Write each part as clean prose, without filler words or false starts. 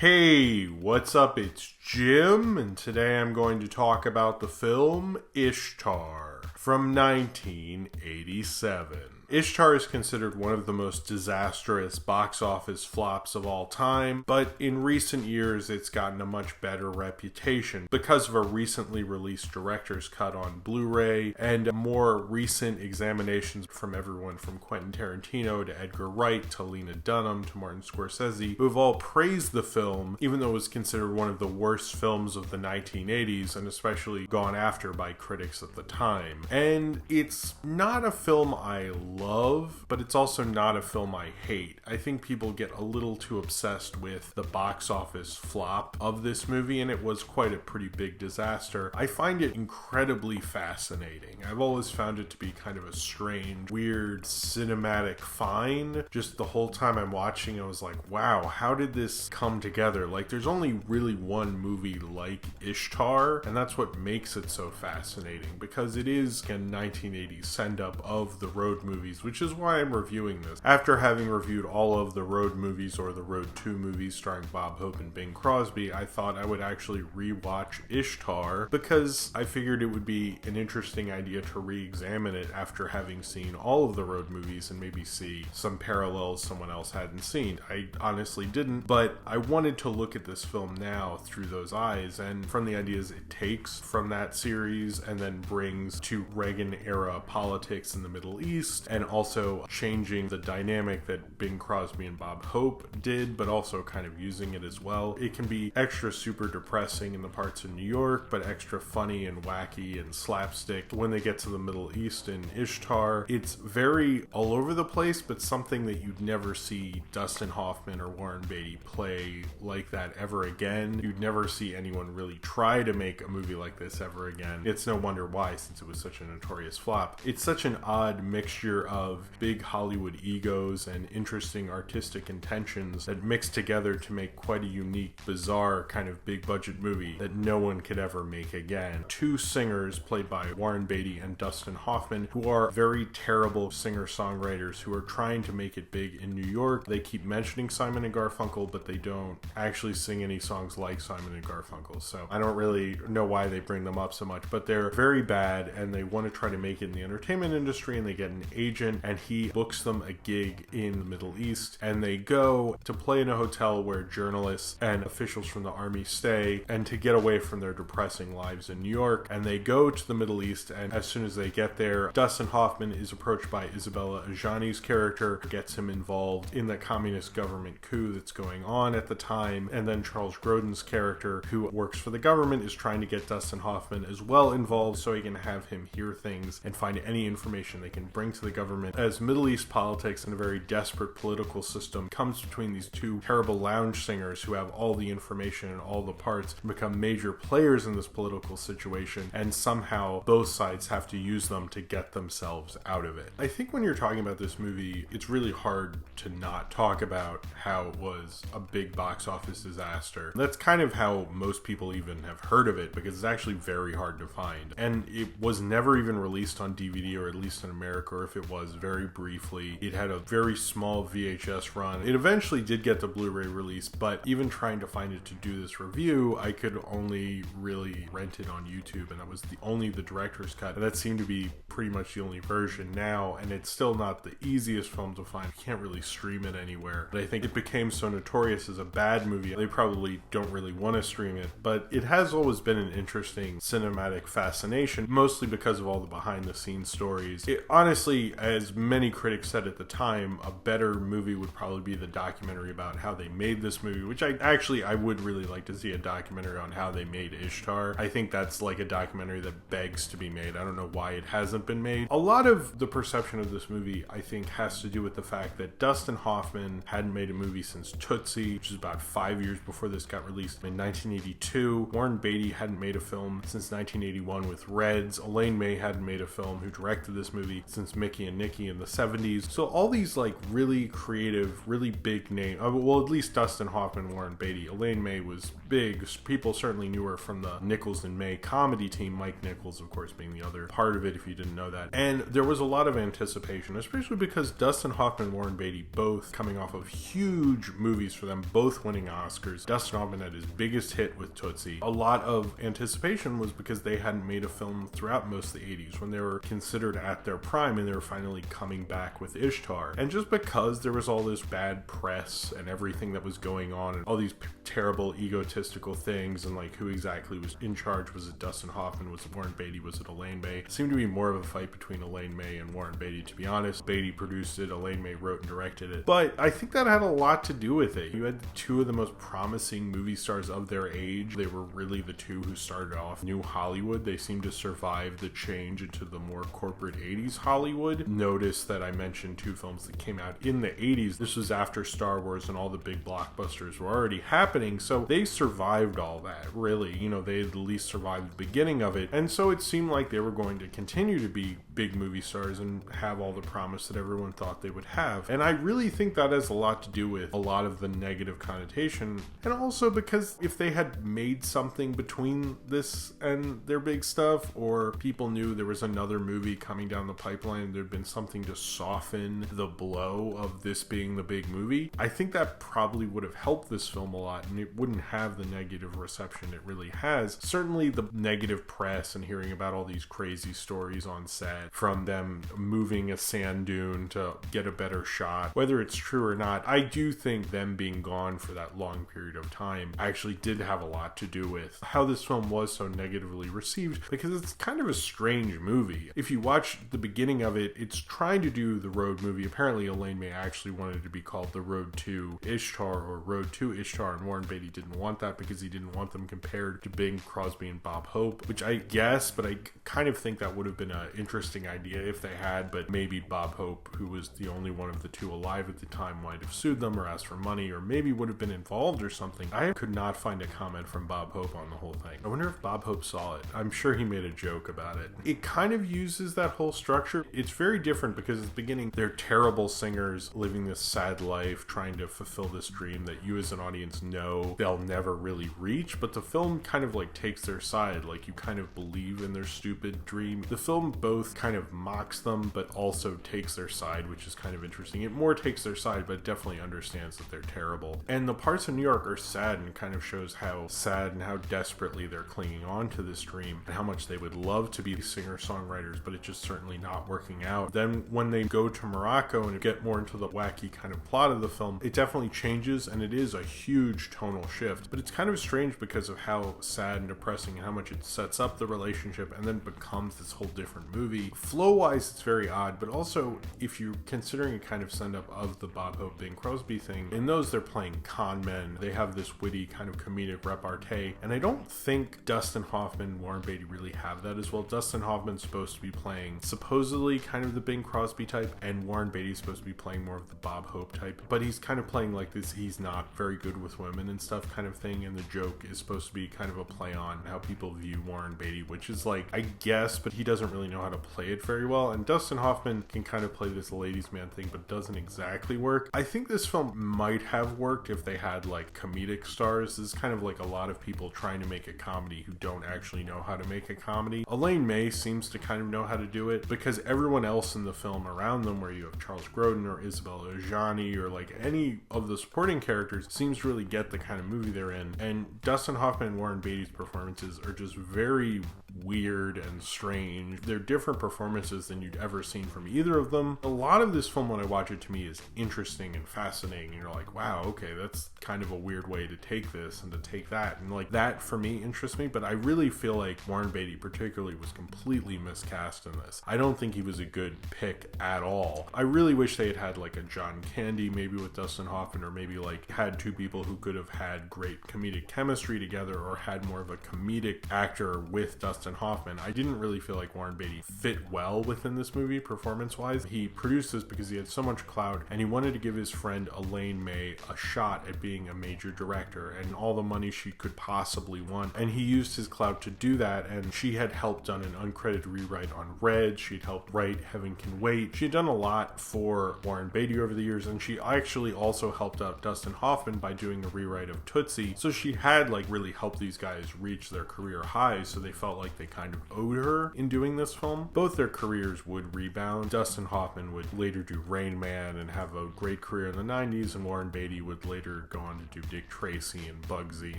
Hey, what's up? It's Jim, and today I'm going to talk about the film Ishtar from 1987. Ishtar is considered one of the most disastrous box office flops of all time, but in recent years it's gotten a much better reputation because of a recently released director's cut on Blu-ray and more recent examinations from everyone from Quentin Tarantino to Edgar Wright to Lena Dunham to Martin Scorsese, who have all praised the film, even though it was considered one of the worst films of the 1980s and especially gone after by critics at the time. And it's not a film I love, but it's also not a film I hate. I think people get a little too obsessed with the box office flop of this movie, and it was quite a pretty big disaster. I find it incredibly fascinating. I've always found it to be kind of a strange, weird, cinematic find. Just the whole time I'm watching, I was like, wow, how did this come together? Like, there's only really one movie like Ishtar, and that's what makes it so fascinating, because it is a 1980s send-up of the road movies, which is why I'm reviewing this. After having reviewed all of the Road movies, or the Road 2 movies starring Bob Hope and Bing Crosby, I thought I would actually rewatch Ishtar because I figured it would be an interesting idea to re-examine it after having seen all of the Road movies and maybe see some parallels someone else hadn't seen. I honestly didn't, but I wanted to look at this film now through those eyes and from the ideas it takes from that series and then brings to Reagan-era politics in the Middle East, and also changing the dynamic that Bing Crosby and Bob Hope did, but also kind of using it as well. It can be extra super depressing in the parts of New York, but extra funny and wacky and slapstick when they get to the Middle East in Ishtar. It's very all over the place, but something that you'd never see Dustin Hoffman or Warren Beatty play like that ever again. You'd never see anyone really try to make a movie like this ever again. It's no wonder why, since it was such a notorious flop. It's such an odd mixture of big Hollywood egos and interesting artistic intentions that mix together to make quite a unique, bizarre kind of big budget movie that no one could ever make again. Two singers played by Warren Beatty and Dustin Hoffman, who are very terrible singer-songwriters who are trying to make it big in New York. They keep mentioning Simon and Garfunkel, but they don't actually sing any songs like Simon and Garfunkel, so I don't really know why they bring them up so much, but they're very bad and they want to try to make it in the entertainment industry, and they get an agent and he books them a gig in the Middle East, and they go to play in a hotel where journalists and officials from the army stay, and to get away from their depressing lives in New York. And they go to the Middle East, and as soon as they get there, Dustin Hoffman is approached by Isabella Adjani's character, who gets him involved in the communist government coup that's going on at the time, and then Charles Grodin's character, who works for the government, is trying to get Dustin Hoffman as well involved so he can have him hear things and find any information they can bring to the government, as Middle East politics and a very desperate political system comes between these two terrible lounge singers who have all the information and all the parts and become major players in this political situation, and somehow both sides have to use them to get themselves out of it. I think when you're talking about this movie, it's really hard to not talk about how it was a big box office disaster. That's kind of how most people even have heard of it, because it's actually very hard to find. And it was never even released on DVD, or at least in America, or if it was, very briefly. It had a very small VHS run. It eventually did get the Blu-ray release, but even trying to find it to do this review, I could only really rent it on YouTube, and that was the director's cut. And that seemed to be pretty much the only version now, and it's still not the easiest film to find. You can't really stream it anywhere. But I think it became so notorious as a bad movie, they probably don't really want to stream it. But it has always been an interesting cinematic fascination, mostly because of all the behind-the-scenes stories. Honestly, as many critics said at the time, a better movie would probably be the documentary about how they made this movie, which I would really like to see a documentary on how they made Ishtar. I think that's like a documentary that begs to be made. I don't know why it hasn't been made. A lot of the perception of this movie, I think, has to do with the fact that Dustin Hoffman hadn't made a movie since Tootsie, which is about 5 years before this got released in 1982. Warren Beatty hadn't made a film since 1981 with Reds. Elaine May hadn't made a film, who directed this movie, since Mickey and Nikki in the 70s. So all these like really creative, really big names, well, at least Dustin Hoffman, Warren Beatty. Elaine May was big. People certainly knew her from the Nichols and May comedy team, Mike Nichols, of course, being the other part of it, if you didn't know that. And there was a lot of anticipation, especially because Dustin Hoffman and Warren Beatty both coming off of huge movies for them, both winning Oscars. Dustin Hoffman had his biggest hit with Tootsie. A lot of anticipation was because they hadn't made a film throughout most of the 80s when they were considered at their prime, and they were finally coming back with Ishtar. And just because there was all this bad press and everything that was going on and all these terrible egotistical things, and like who exactly was in charge, was it Dustin Hoffman, was it Warren Beatty, was it Elaine May? It seemed to be more of a fight between Elaine May and Warren Beatty, to be honest. Beatty produced it, Elaine May wrote and directed it. But I think that had a lot to do with it. You had two of the most promising movie stars of their age. They were really the two who started off new Hollywood. They seemed to survive the change into the more corporate 80s Hollywood. Notice that I mentioned two films that came out in the 80s. This was after Star Wars and all the big blockbusters were already happening, so they survived all that, really. You know, they at least survived the beginning of it, and so it seemed like they were going to continue to be big movie stars and have all the promise that everyone thought they would have. And I really think that has a lot to do with a lot of the negative connotation, and also because if they had made something between this and their big stuff, or people knew there was another movie coming down the pipeline, there'd been something to soften the blow of this being the big movie, I think that probably would have helped this film a lot, and it wouldn't have the negative reception it really has. Certainly the negative press and hearing about all these crazy stories on set, from them moving a sand dune to get a better shot, whether it's true or not, I do think them being gone for that long period of time actually did have a lot to do with how this film was so negatively received, because it's kind of a strange movie. If you watch the beginning of it, it's trying to do the road movie. Apparently Elaine May actually wanted it to be called The Road to Ishtar, or Road to Ishtar, and Warren Beatty didn't want that because he didn't want them compared to Bing Crosby and Bob Hope, which I guess, but I kind of think that would have been an interesting idea if they had, but maybe Bob Hope, who was the only one of the two alive at the time, might have sued them or asked for money, or maybe would have been involved or something. I could not find a comment from Bob Hope on the whole thing. I wonder if Bob Hope saw it. I'm sure he made a joke about it. It kind of uses that whole structure. It's very different because at the beginning, they're terrible singers living this sad life, trying to fulfill this dream that you as an audience know they'll never really reach, but the film kind of like takes their side, like you kind of believe in their stupid dream. The film both kind of mocks them, but also takes their side, which is kind of interesting. It more takes their side, but definitely understands that they're terrible. And the parts in New York are sad, and kind of shows how sad and how desperately they're clinging on to this dream, and how much they would love to be singer-songwriters, but it's just certainly not working out. Then when they go to Morocco and get more into the wacky kind of plot of the film, it definitely changes, and it is a huge tonal shift. But it's kind of strange because of how sad and depressing and how much it sets up the relationship and then becomes this whole different movie. Flow-wise, it's very odd, but also if you're considering a kind of send-up of the Bob Hope, Bing Crosby thing, in those they're playing con men. They have this witty kind of comedic repartee, and I don't think Dustin Hoffman and Warren Beatty really have that as well. Dustin Hoffman's supposed to be playing supposedly kind of the Bing Crosby type, and Warren Beatty's supposed to be playing more of the Bob Hope type, but he's kind of playing like this he's not very good with women and stuff kind of thing, and the joke is supposed to be kind of a play on how people view Warren Beatty, which is like, I guess, but he doesn't really know how to play it very well. And Dustin Hoffman can kind of play this ladies man thing, but doesn't exactly work. I think this film might have worked if they had like comedic stars. This is kind of like a lot of people trying to make a comedy who don't actually know how to make a comedy. Elaine May seems to kind of know how to do it, because everyone else in the film around them, where you have Charles Grodin or Isabelle Adjani or like any of the supporting characters, seems to really get the kind of movie they're in. And Dustin Hoffman and Warren Beatty's performances are just very weird and strange. They're different performances than you'd ever seen from either of them. A lot of this film, when I watch it, to me is interesting and fascinating, and you're like, wow, okay, that's kind of a weird way to take this and to take that, and like that for me interests me. But I really feel like Warren Beatty particularly was completely miscast in this. I don't think he was a good pick at all. I really wish they had had like a John Candy maybe with Dustin Hoffman, or maybe like had two people who could have had great comedic chemistry together, or had more of a comedic actor with Dustin Hoffman. I didn't really feel like Warren Beatty fit well within this movie performance-wise. He produced this because he had so much clout, and he wanted to give his friend Elaine May a shot at being a major director and all the money she could possibly want, and he used his clout to do that. And she had helped done an uncredited rewrite on Red. She'd helped write Heaven Can Wait. She had done a lot for Warren Beatty over the years, and she actually also helped out Dustin Hoffman by doing a rewrite of Tootsie. So she had like really helped these guys reach their career highs, so they felt like they kind of owed her in doing this film. Both their careers would rebound. Dustin Hoffman would later do Rain Man and have a great career in the 90s, and Warren Beatty would later go on to do Dick Tracy and Bugsy,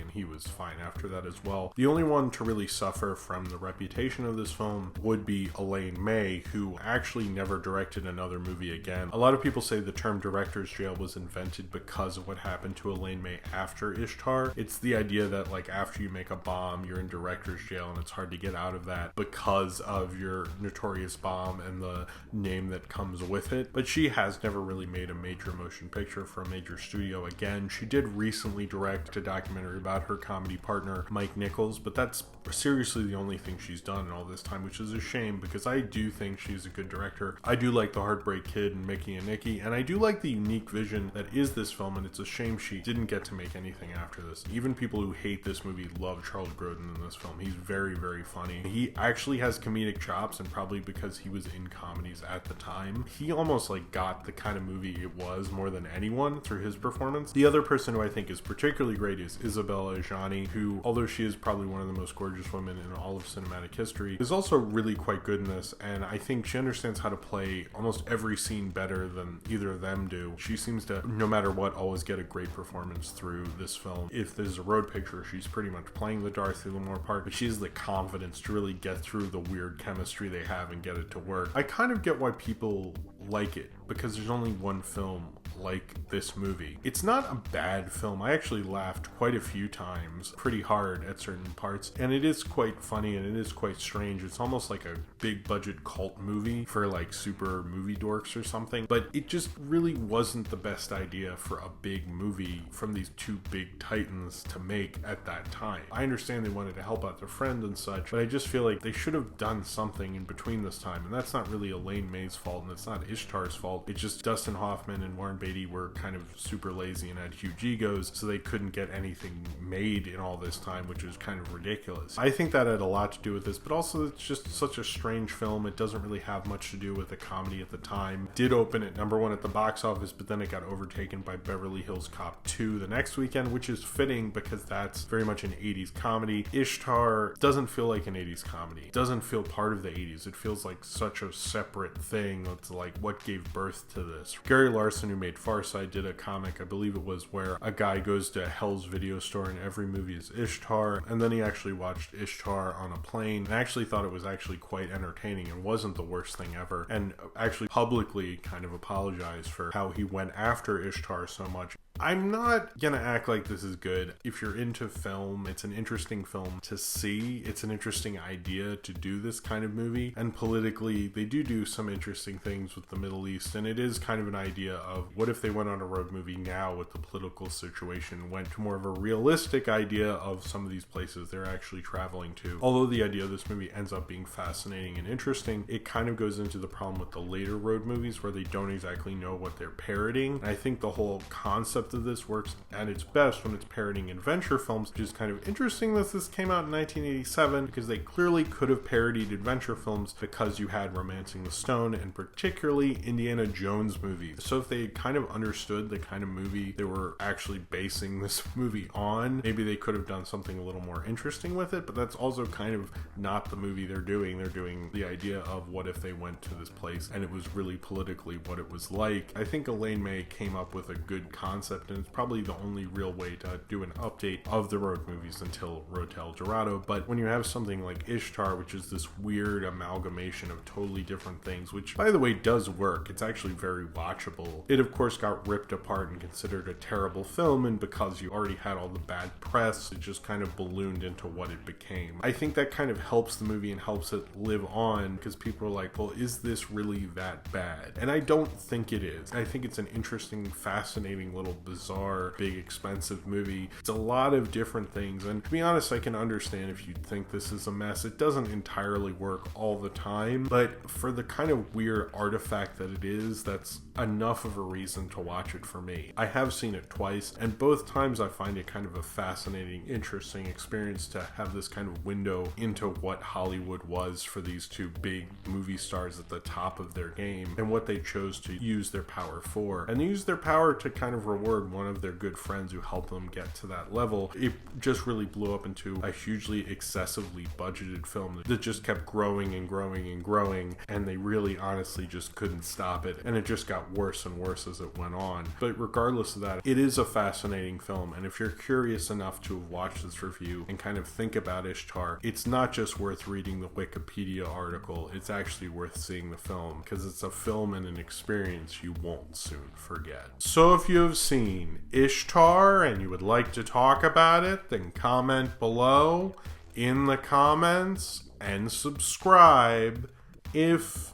and he was fine after that as well. The only one to really suffer from the reputation of this film would be Elaine May, who actually never directed another movie again. A lot of people say the term director's jail was invented because of what happened to Elaine May after Ishtar. It's the idea that like after you make a bomb, you're in director's jail and it's hard to get out of that because of your notorious bomb and the name that comes with it. But she has never really made a major motion picture for a major studio again. She did recently direct a documentary about her comedy partner Mike Nichols, but that's seriously the only thing she's done in all this time, which is a shame because I do think she's a good director. I do like The Heartbreak Kid and Mickey and Nicky, and I do like the unique vision that is this film, and it's a shame she didn't get to make anything after this. Even people who hate this movie love Charles Grodin in this film. He's very, very funny. He actually has comedic chops, and probably because he was in comedies at the time, he almost like got the kind of movie it was more than anyone through his performance. The other person who I think is particularly great is Isabella Adjani, who, although she is probably one of the most gorgeous women in all of cinematic history, is also really quite good in this, and I think she understands how to play almost every scene better than either of them do. She seems to, no matter what, always get a great performance through this film. If there's a road picture, she's pretty much playing the Dorothy Lamour part, but she has the confidence to really get through the weird chemistry they have and get it to work. I kind of get why people like it, because there's only one film like this movie. It's not a bad film. I actually laughed quite a few times pretty hard at certain parts, and it is quite funny and it is quite strange. It's almost like a big budget cult movie for like super movie dorks or something, but it just really wasn't the best idea for a big movie from these two big titans to make at that time. I understand they wanted to help out their friend and such, but I just feel like they should have done something in between this time, and that's not really Elaine May's fault, and it's not Ishtar's fault. It's just Dustin Hoffman and Warren Beatty were kind of super lazy and had huge egos, so they couldn't get anything made in all this time, which is kind of ridiculous. I think that had a lot to do with this, but also it's just such a strange film. It doesn't really have much to do with the comedy at the time. It did open at #1 at the box office, but then it got overtaken by Beverly Hills Cop 2 the next weekend, which is fitting because that's very much an 80s comedy. Ishtar doesn't feel like an 80s comedy. It doesn't feel part of the 80s. It feels like such a separate thing. It's like what gave birth to this. Gary Larson, who made Farside, did a comic, I believe it was, where a guy goes to Hell's Video Store and every movie is Ishtar, and then he actually watched Ishtar on a plane and actually thought it was actually quite entertaining and wasn't the worst thing ever, and actually publicly kind of apologized for how he went after Ishtar so much. I'm not gonna act like this is good. If you're into film, it's an interesting film to see. It's an interesting idea to do this kind of movie, and politically they do some interesting things with the Middle East, and it is kind of an idea of what if they went on a road movie now with the political situation, went to more of a realistic idea of some of these places they're actually traveling to. Although the idea of this movie ends up being fascinating and interesting, it kind of goes into the problem with the later road movies where they don't exactly know what they're parodying. And I think the whole concept of this works at its best when it's parodying adventure films, which is kind of interesting that this came out in 1987 because they clearly could have parodied adventure films because you had Romancing the Stone and particularly Indiana Jones movies. So if they kind of understood the kind of movie they were actually basing this movie on, maybe they could have done something a little more interesting with it, but that's also kind of not the movie they're doing. They're doing the idea of what if they went to this place and it was really politically what it was like. I think Elaine May came up with a good concept, and it's probably the only real way to do an update of the road movies until Road to El Dorado. But when you have something like Ishtar, which is this weird amalgamation of totally different things, which by the way does work, it's actually very watchable. It of course got ripped apart and considered a terrible film, and because you already had all the bad press, it just kind of ballooned into what it became. I think that kind of helps the movie and helps it live on because people are like, well, is this really that bad? And I don't think it is. I think it's an interesting, fascinating little bizarre, big, expensive movie. It's a lot of different things, and to be honest, I can understand if you think this is a mess. It doesn't entirely work all the time, but for the kind of weird artifact that it is, that's enough of a reason to watch it for me. I have seen it twice, and both times I find it kind of a fascinating, interesting experience to have this kind of window into what Hollywood was for these two big movie stars at the top of their game, and what they chose to use their power for. And they used their power to kind of reward one of their good friends who helped them get to that level. It just really blew up into a hugely excessively budgeted film that just kept growing and growing and growing, and they really honestly just couldn't stop it, and it just got worse and worse as it went on. But regardless of that, it is a fascinating film, and if you're curious enough to have watched this review and kind of think about Ishtar, it's not just worth reading the Wikipedia article, it's actually worth seeing the film, because it's a film and an experience you won't soon forget. So if you have seen Ishtar and you would like to talk about it, then comment below in the comments and subscribe if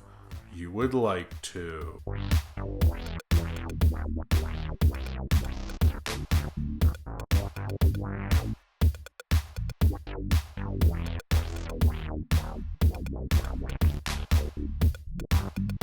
you would like to.